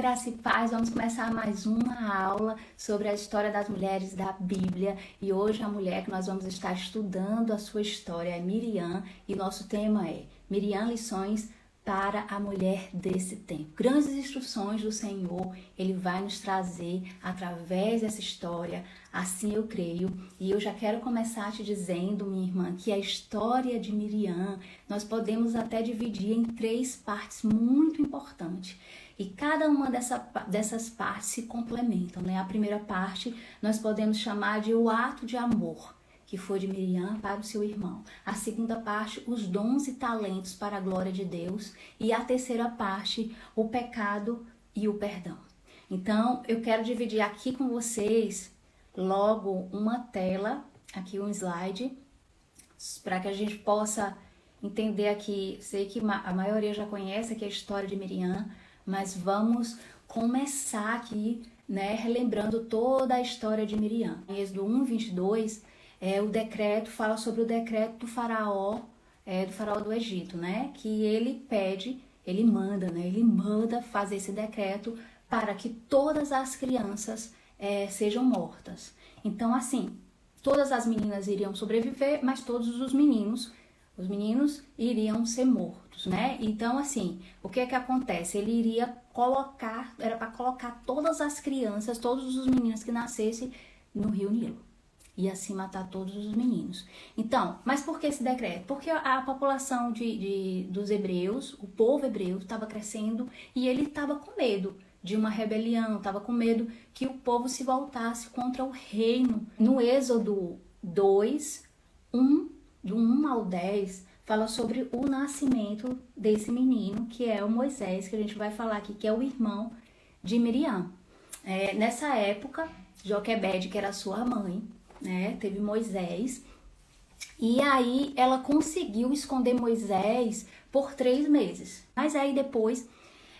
graça e paz. Vamos começar mais uma aula sobre a história das mulheres da Bíblia. E hoje a mulher que nós vamos estar estudando a sua história é Miriam. E nosso tema é Miriam, lições para a mulher desse tempo. Grandes instruções do Senhor, Ele vai nos trazer através dessa história, assim eu creio. E eu já quero começar te dizendo, minha irmã, que a história de Miriam, nós podemos até dividir em 3 partes muito importantes. E cada uma dessas partes se complementam, né? A primeira parte nós podemos chamar de o ato de amor, que foi de Miriam para o seu irmão. A segunda parte, os dons e talentos para a glória de Deus. E a terceira parte, o pecado e o perdão. Então, eu quero dividir aqui com vocês logo uma tela, aqui um slide, para que a gente possa entender aqui. Sei que a maioria já conhece aqui a história de Miriam, mas vamos começar aqui, né, relembrando toda a história de Miriam. Em Êxodo 1:22, o decreto fala sobre o decreto do faraó do Egito, né? Que ele pede, ele manda fazer esse decreto para que todas as crianças sejam mortas. Então, assim, todas as meninas iriam sobreviver, mas todos os meninos iriam ser mortos, né? Então, assim, o que é que acontece? Ele iria colocar, era para colocar todas as crianças, todos os meninos que nascessem no Rio Nilo. E assim matar todos os meninos. Então, mas por que esse decreto? Porque a população dos hebreus, o povo hebreu, estava crescendo e ele estava com medo de uma rebelião, estava com medo que o povo se voltasse contra o reino. No Êxodo 2, do 1 ao 10, fala sobre o nascimento desse menino, que é o Moisés, que a gente vai falar aqui, que é o irmão de Miriam. Nessa época, Joquebede, que era sua mãe, né, teve Moisés, e aí ela conseguiu esconder Moisés por 3 meses. Mas aí depois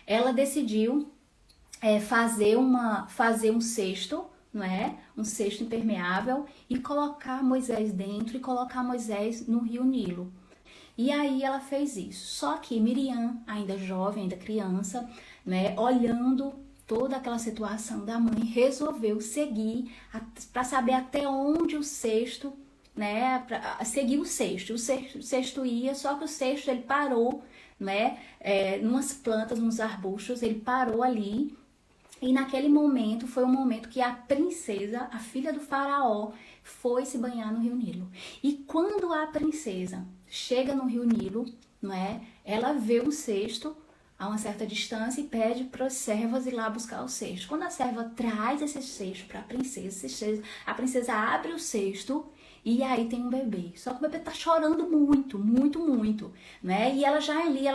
ela decidiu fazer um cesto, não é? Um cesto impermeável e colocar Moisés dentro e colocar Moisés no rio Nilo. E aí ela fez isso. Só que Miriam, ainda jovem, ainda criança, né, olhando toda aquela situação da mãe, resolveu seguir para saber até onde o cesto, né, seguir o cesto. O cesto ia, só que o cesto ele parou, né, numas plantas, nos arbustos, ele parou ali. E naquele momento, foi o momento que a princesa, a filha do faraó, foi se banhar no rio Nilo. E quando a princesa chega no rio Nilo, não é, ela vê um cesto a uma certa distância e pede para as servas ir lá buscar o cesto. Quando a serva traz esse cesto para a princesa abre o cesto e aí tem um bebê. Só que o bebê tá chorando muito, muito, muito, né? E ela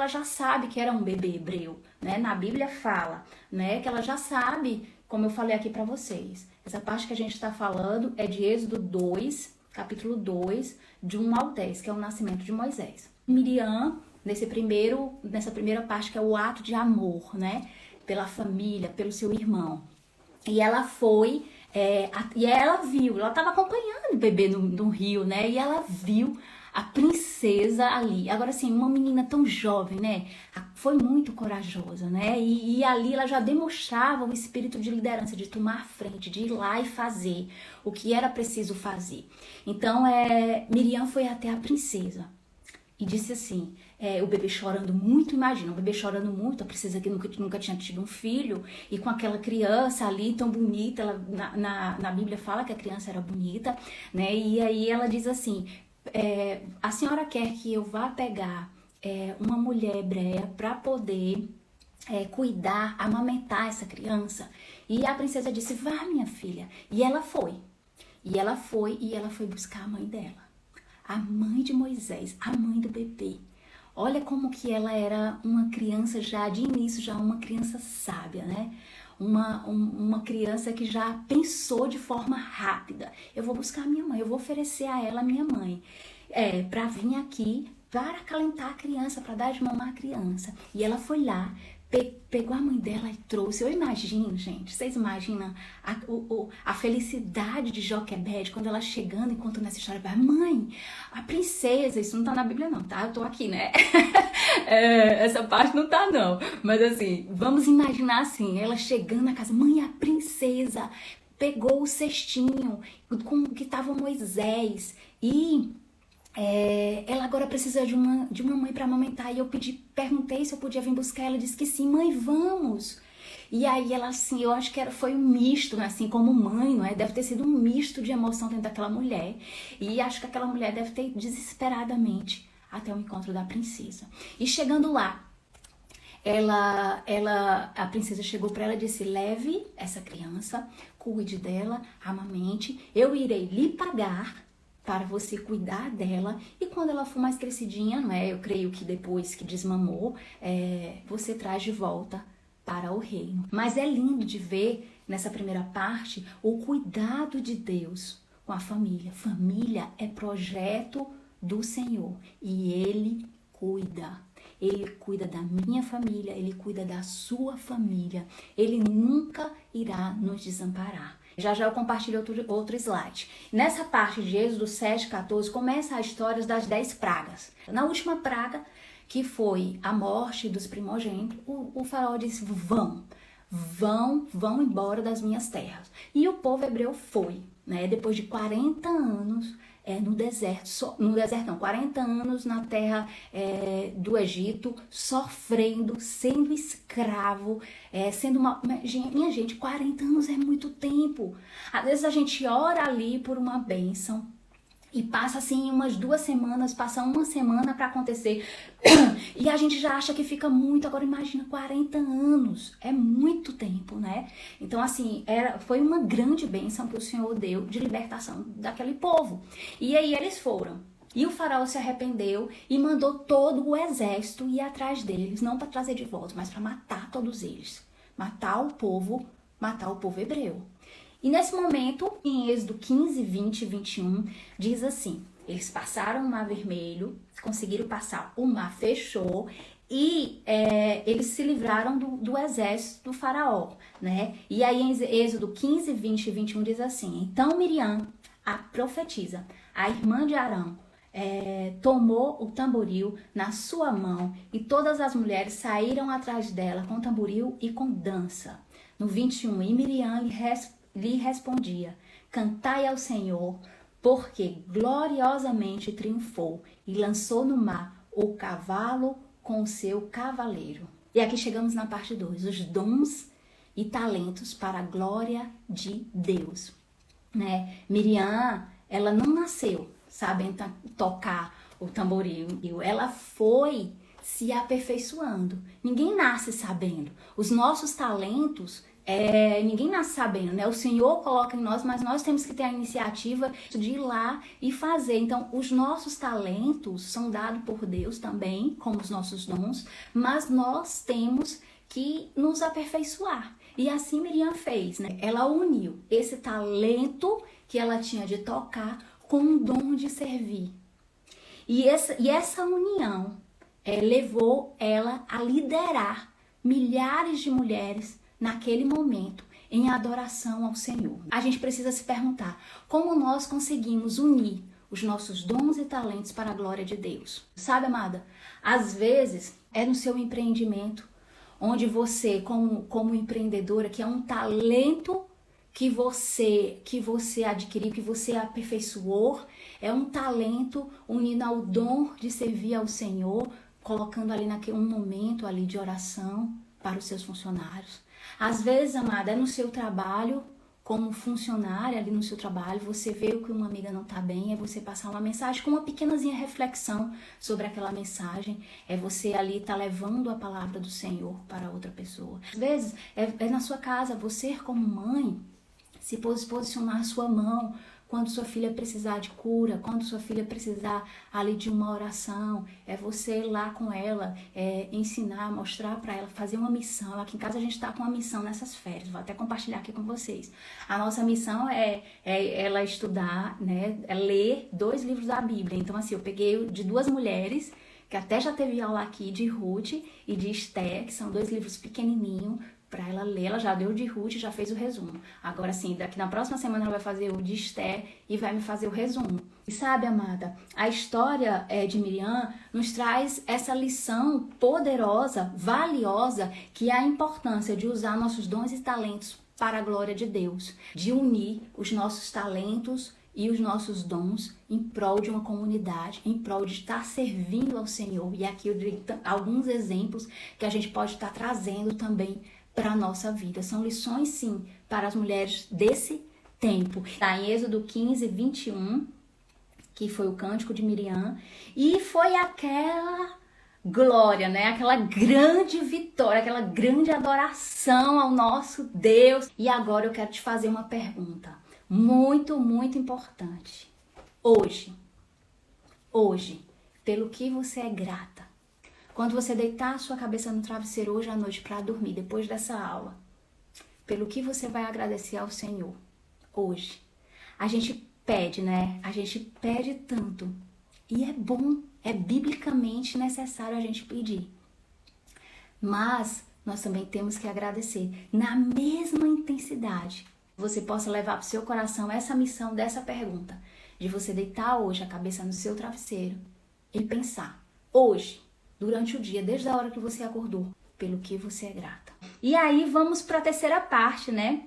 já sabe que era um bebê hebreu, né? Na Bíblia fala, né, que ela já sabe, como eu falei aqui para vocês. Essa parte que a gente está falando é de Êxodo 2, capítulo 2, de 1 ao 10, que é o nascimento de Moisés. Miriam, nessa primeira parte, que é o ato de amor, né? Pela família, pelo seu irmão. E ela foi, e ela viu, ela estava acompanhando o bebê no rio, né? E ela viu a princesa ali. Agora, assim, uma menina tão jovem, né? Foi muito corajosa, né? E ali ela já demonstrava o espírito de liderança, de tomar frente, de ir lá e fazer o que era preciso fazer. Então, Miriam foi até a princesa e disse assim, o bebê chorando muito, imagina, o bebê chorando muito, a princesa que nunca tinha tido um filho, e com aquela criança ali tão bonita, ela, na Bíblia fala que a criança era bonita, né? E aí ela diz assim, a senhora quer que eu vá pegar uma mulher hebreia para poder cuidar, amamentar essa criança? E a princesa disse, vá, minha filha. E ela foi buscar a mãe dela. A mãe de Moisés, a mãe do bebê. Olha como que ela era uma criança já, de início, já uma criança sábia, né? Uma criança que já pensou de forma rápida. Eu vou buscar a minha mãe, eu vou oferecer a ela a minha mãe. Para vir aqui, para acalentar a criança, para dar de mamar a criança. E ela foi lá, pegou a mãe dela e trouxe. Eu imagino, gente, vocês imaginam a felicidade de Joquebede quando ela chegando e contando essa história. Mãe, a princesa, isso não tá na Bíblia não, tá? Eu tô aqui, né? Essa parte não tá não. Mas assim, vamos imaginar assim, ela chegando na casa. Mãe, a princesa pegou o cestinho com que tava Moisés e... ela agora precisa de uma mãe para amamentar. E eu perguntei se eu podia vir buscar. Ela disse que sim. Mãe, vamos. E aí ela assim, eu acho que foi um misto, né? Assim, como mãe, não é? Deve ter sido um misto de emoção dentro daquela mulher. E acho que aquela mulher deve ter ido desesperadamente até o encontro da princesa. E chegando lá, a princesa chegou para ela e disse: leve essa criança, cuide dela, amamente, eu irei lhe pagar para você cuidar dela, e quando ela for mais crescidinha, não é? Eu creio que depois que desmamou, você traz de volta para o reino. Mas é lindo de ver nessa primeira parte o cuidado de Deus com a família. Família é projeto do Senhor e Ele cuida. Ele cuida da minha família, Ele cuida da sua família. Ele nunca irá nos desamparar. Já eu compartilho outro slide. Nessa parte de Êxodo 7:14, começa a história das 10 pragas. Na última praga, que foi a morte dos primogênitos, o faraó disse: vão embora das minhas terras. E o povo hebreu foi, né? Depois de 40 anos no deserto, 40 anos na terra do Egito, sofrendo, sendo escravo, minha gente, 40 anos é muito tempo. Às vezes a gente ora ali por uma bênção e passa assim umas 2 semanas, passa uma semana para acontecer e a gente já acha que fica muito. Agora imagina 40 anos, é muito tempo, né? Então assim, foi uma grande bênção que o Senhor deu de libertação daquele povo. E aí eles foram. E o faraó se arrependeu e mandou todo o exército ir atrás deles, não para trazer de volta, mas para matar todos eles. Matar o povo hebreu. E nesse momento, em Êxodo 15, 20 e 21, diz assim: eles passaram o Mar Vermelho, conseguiram passar, o mar fechou e eles se livraram do exército do faraó, né? E aí em Êxodo 15, 20 e 21 diz assim: então Miriam, a profetisa, a irmã de Arão, tomou o tamboril na sua mão e todas as mulheres saíram atrás dela com tamboril e com dança. No 21, e Miriam lhe respondia: cantai ao Senhor, porque gloriosamente triunfou e lançou no mar o cavalo com o seu cavaleiro. E aqui chegamos na parte 2, os dons e talentos para a glória de Deus, né? Miriam, ela não nasceu sabendo tocar o tamboril, ela foi se aperfeiçoando. Ninguém nasce sabendo. Os nossos talentos, ninguém nasce sabendo, né? O Senhor coloca em nós, mas nós temos que ter a iniciativa de ir lá e fazer. Então, os nossos talentos são dados por Deus também, como os nossos dons, mas nós temos que nos aperfeiçoar. E assim Miriam fez, né? Ela uniu esse talento que ela tinha de tocar com o dom de servir. E essa união levou ela a liderar milhares de mulheres naquele momento em adoração ao Senhor. A gente precisa se perguntar como nós conseguimos unir os nossos dons e talentos para a glória de Deus. Sabe, amada? Às vezes é no seu empreendimento, onde você, como empreendedora, que é um talento que você adquiriu, que você aperfeiçoou, é um talento unido ao dom de servir ao Senhor, colocando ali um momento ali de oração para os seus funcionários. Às vezes, amada, é no seu trabalho, como funcionária ali no seu trabalho, você vê que uma amiga não está bem, é você passar uma mensagem com uma pequenazinha reflexão sobre aquela mensagem, é você ali estar levando a palavra do Senhor para outra pessoa. Às vezes, é na sua casa, você como mãe, se posicionar a sua mão quando sua filha precisar de cura, quando sua filha precisar ali de uma oração, é você ir lá com ela, ensinar, mostrar para ela, fazer uma missão. Aqui em casa a gente está com uma missão nessas férias, vou até compartilhar aqui com vocês. A nossa missão é ela estudar, né, ler 2 livros da Bíblia. Então assim, eu peguei de 2 mulheres que até já teve aula aqui de Ruth e de Esther, que são 2 livros pequenininhos para ela ler. Ela já deu o de Ruth e já fez o resumo. Agora sim, daqui na próxima semana ela vai fazer o de Esther e vai me fazer o resumo. E sabe, amada, a história de Miriam nos traz essa lição poderosa, valiosa, que é a importância de usar nossos dons e talentos para a glória de Deus, de unir os nossos talentos e os nossos dons em prol de uma comunidade, em prol de estar servindo ao Senhor. E aqui eu dei alguns exemplos que a gente pode estar trazendo também para a nossa vida. São lições, sim, para as mulheres desse tempo. Está em Êxodo 15, 21, que foi o cântico de Miriam, e foi aquela glória, né? Aquela grande vitória, aquela grande adoração ao nosso Deus. E agora eu quero te fazer uma pergunta muito, muito importante. Hoje, pelo que você é grata? Quando você deitar a sua cabeça no travesseiro hoje à noite para dormir, depois dessa aula, pelo que você vai agradecer ao Senhor hoje? A gente pede, né? A gente pede tanto. E é bom, é biblicamente necessário a gente pedir. Mas nós também temos que agradecer na mesma intensidade. Você possa levar para o seu coração essa missão dessa pergunta, de você deitar hoje a cabeça no seu travesseiro e pensar, hoje, durante o dia, desde a hora que você acordou, pelo que você é grata. E aí vamos para a terceira parte, né?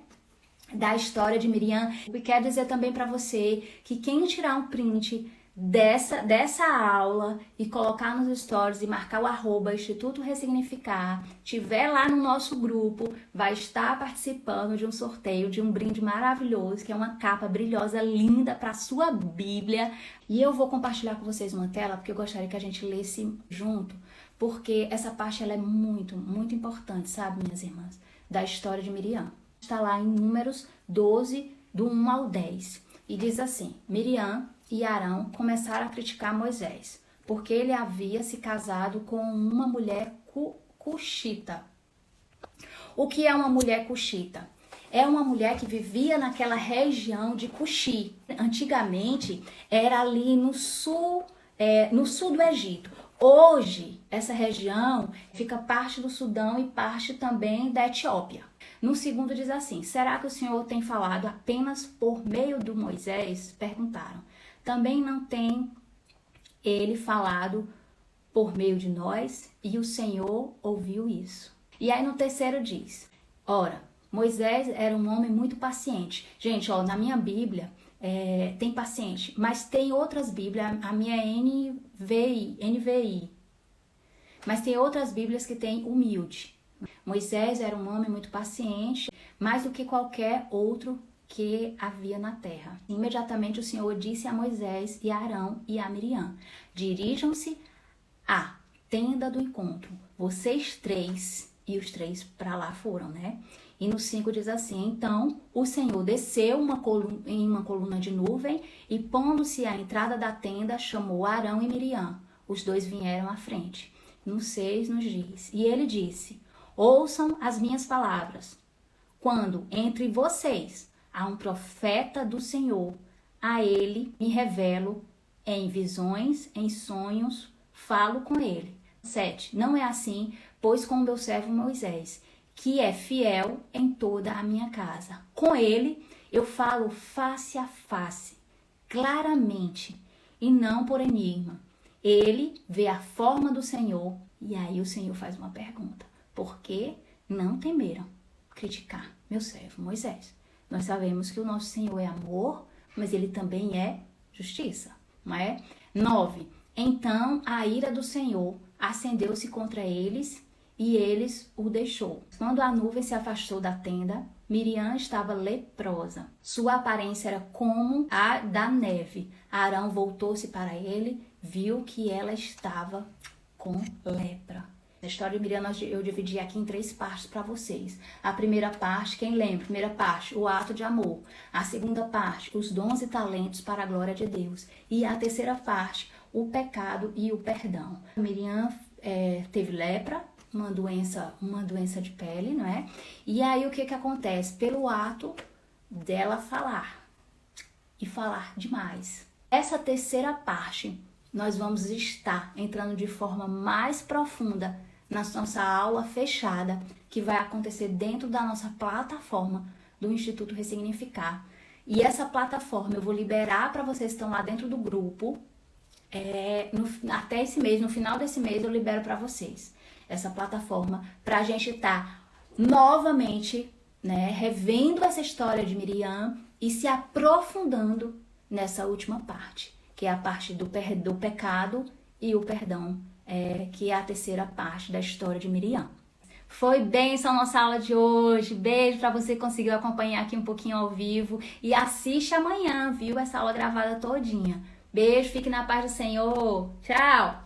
Da história de Miriam. E quero dizer também para você que quem tirar um print dessa aula e colocar nos stories e marcar o @ Instituto Ressignificar, tiver lá no nosso grupo, vai estar participando de um sorteio de um brinde maravilhoso, que é uma capa brilhosa, linda para sua Bíblia. E eu vou compartilhar com vocês uma tela, porque eu gostaria que a gente lesse junto, porque essa parte ela é muito, muito importante, sabe, minhas irmãs, da história de Miriam. Está lá em Números 12, do 1 ao 10. E diz assim: Miriam e Arão começaram a criticar Moisés, porque ele havia se casado com uma mulher cuxita. O que é uma mulher cuxita? É uma mulher que vivia naquela região de Cuxi. Antigamente era ali no sul do Egito. Hoje, essa região fica parte do Sudão e parte também da Etiópia. No segundo diz assim: será que o Senhor tem falado apenas por meio do Moisés? Perguntaram. Também não tem ele falado por meio de nós? E o Senhor ouviu isso. E aí no terceiro diz: ora, Moisés era um homem muito paciente. Gente, ó, na minha Bíblia tem paciente, mas tem outras Bíblias, a minha é NVI, mas tem outras Bíblias que tem humilde. Moisés era um homem muito paciente, mais do que qualquer outro que havia na terra. Imediatamente o Senhor disse a Moisés e a Arão e a Miriam: dirijam-se à tenda do encontro, vocês 3, e os 3 para lá foram, né? E no 5 diz assim: então o Senhor desceu em uma coluna de nuvem e, pondo-se à entrada da tenda, chamou Arão e Miriam. Os 2 vieram à frente. No 6 nos diz: e ele disse: ouçam as minhas palavras. Quando entre vocês há um profeta do Senhor, a ele me revelo em visões, em sonhos, falo com ele. 7. Não é assim, pois com o meu servo Moisés, que é fiel em toda a minha casa. Com ele eu falo face a face, claramente, e não por enigma. Ele vê a forma do Senhor, e aí o Senhor faz uma pergunta: por que não temeram criticar meu servo Moisés? Nós sabemos que o nosso Senhor é amor, mas ele também é justiça, não é? 9. Então a ira do Senhor acendeu-se contra eles e eles o deixou. Quando a nuvem se afastou da tenda, Miriam estava leprosa. Sua aparência era como a da neve. Arão voltou-se para ele, viu que ela estava com lepra. A história de Miriam eu dividi aqui em 3 partes para vocês. A primeira parte, quem lembra? Primeira parte, o ato de amor. A segunda parte, os dons e talentos para a glória de Deus. E a terceira parte, o pecado e o perdão. Miriam teve lepra, uma doença de pele, não é? E aí o que acontece? Pelo ato dela falar, e falar demais. Essa terceira parte nós vamos estar entrando de forma mais profunda na nossa aula fechada, que vai acontecer dentro da nossa plataforma do Instituto Ressignificar. E essa plataforma eu vou liberar para vocês que estão lá dentro do grupo, até esse mês, no final desse mês eu libero para vocês essa plataforma para a gente estar novamente, né, revendo essa história de Miriam e se aprofundando nessa última parte, que é a parte do pecado e o perdão, que é a terceira parte da história de Miriam. Foi bênção a nossa aula de hoje. Beijo para você que conseguiu acompanhar aqui um pouquinho ao vivo. E assiste amanhã, viu? Essa aula gravada todinha. Beijo, fique na paz do Senhor. Tchau!